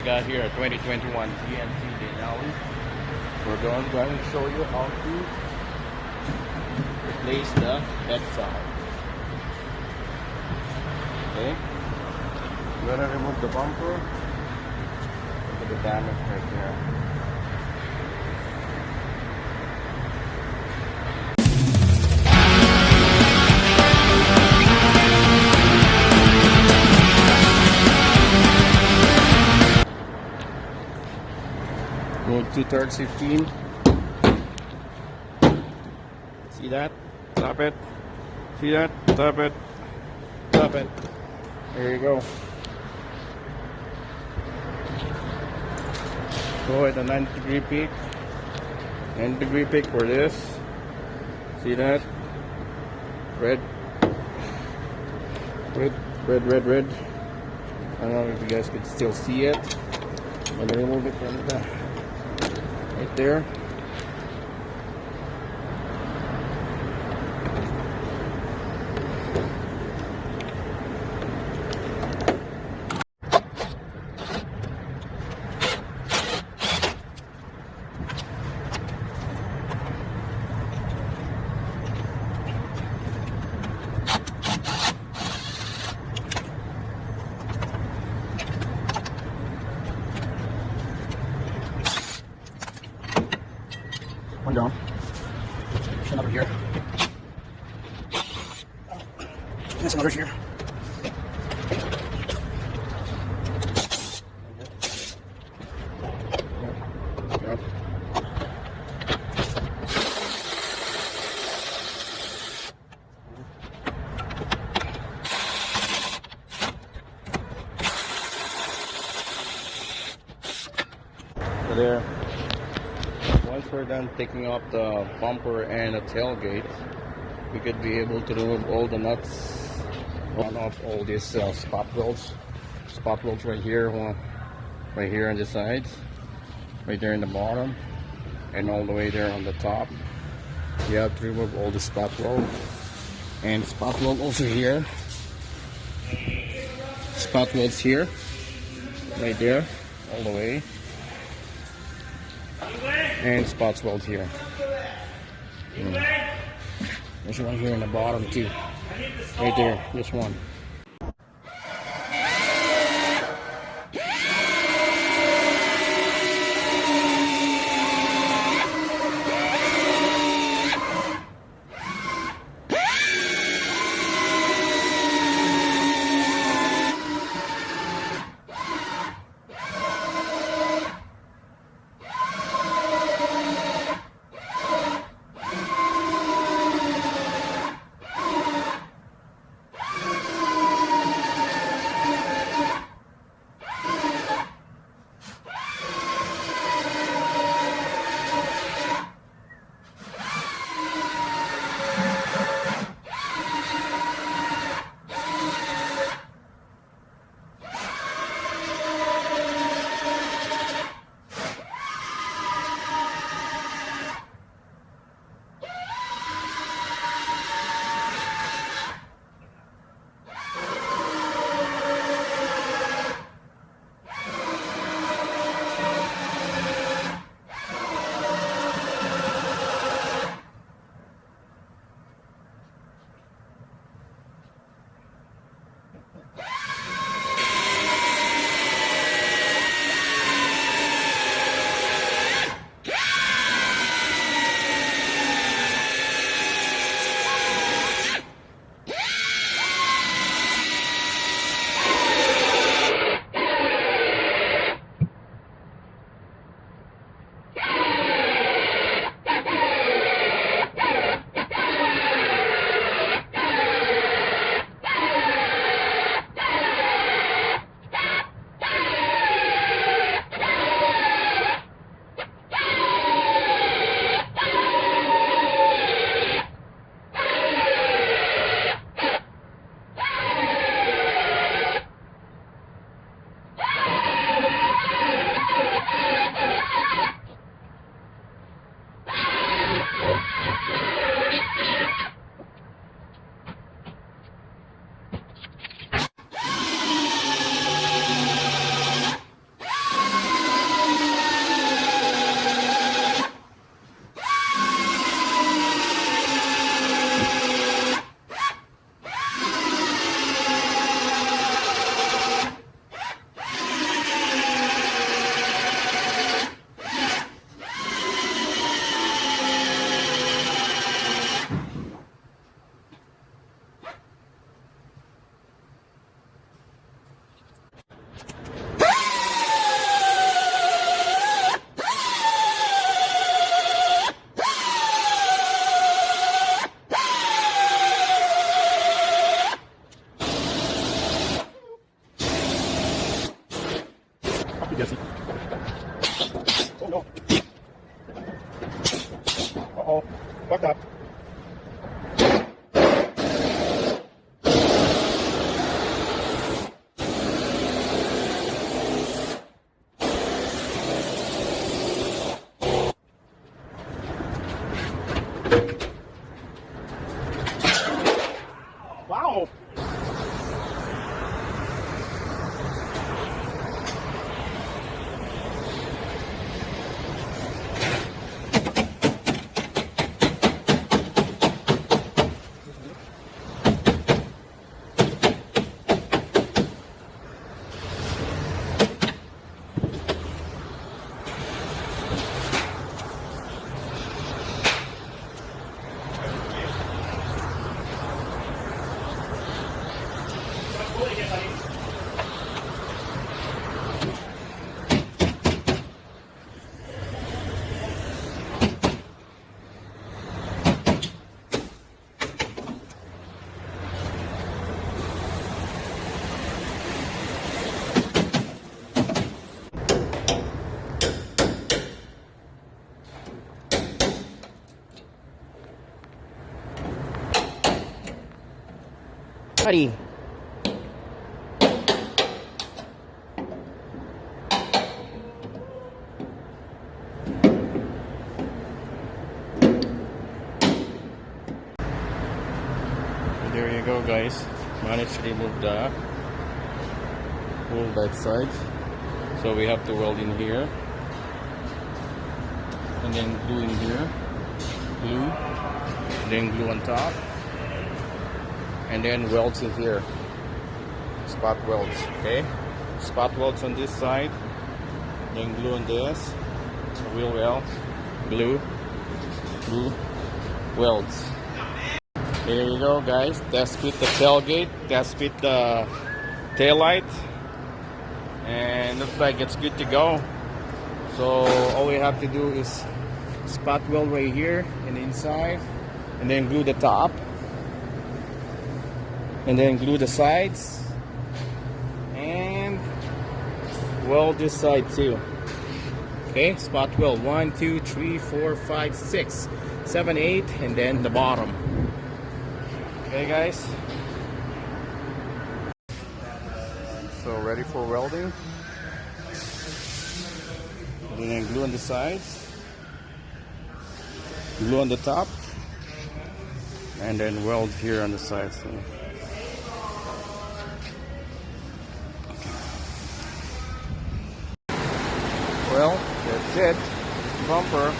got here a 2021 GMC Denali. We're going to show you how to replace the bedside. Okay, we're gonna remove the bumper. Look at the damage right there. Go 2/3 15. See that? Stop it. See that? Stop it. Stop it. There you go. Go at a 90-degree peak. 90-degree peak for this. See that? Red. Red, red, red, red. I don't know if you guys can still see it. I'm gonna remove it from the right there. One down. There's another here. There's another here. Yep. So there. Once we're done taking off the bumper and the tailgate, we could be able to remove all the nuts on off all these spot welds right here, right here on the sides, right there in the bottom, and all the way there on the top. You have to remove all the spot weld, and spot weld also here. Spot welds here, right there, all the way. And spots weld here. There's one here in the bottom too. Right there, this one. Jesse. Oh no. Uh-oh. Fucked up. Wow. Buddy. There you go, guys. Managed to remove the whole bedside. So we have to weld in here, and then glue in here, glue, then glue on top, and then welds in here. Spot welds, okay? Spot welds on this side, then glue on this, wheel weld, glue, glue, welds. There you go, guys. Test fit the tailgate, test fit the tail light, and looks like it's good to go. So all we have to do is spot weld right here and inside, and then glue the top, and then glue the sides, and weld this side too. Okay, spot weld 1, 2, 3, 4, 5, 6, 7, 8, and then the bottom. Okay, guys. So ready for welding. And then glue on the sides, glue on the top, and then weld here on the sides. Well, that's it. Bumper.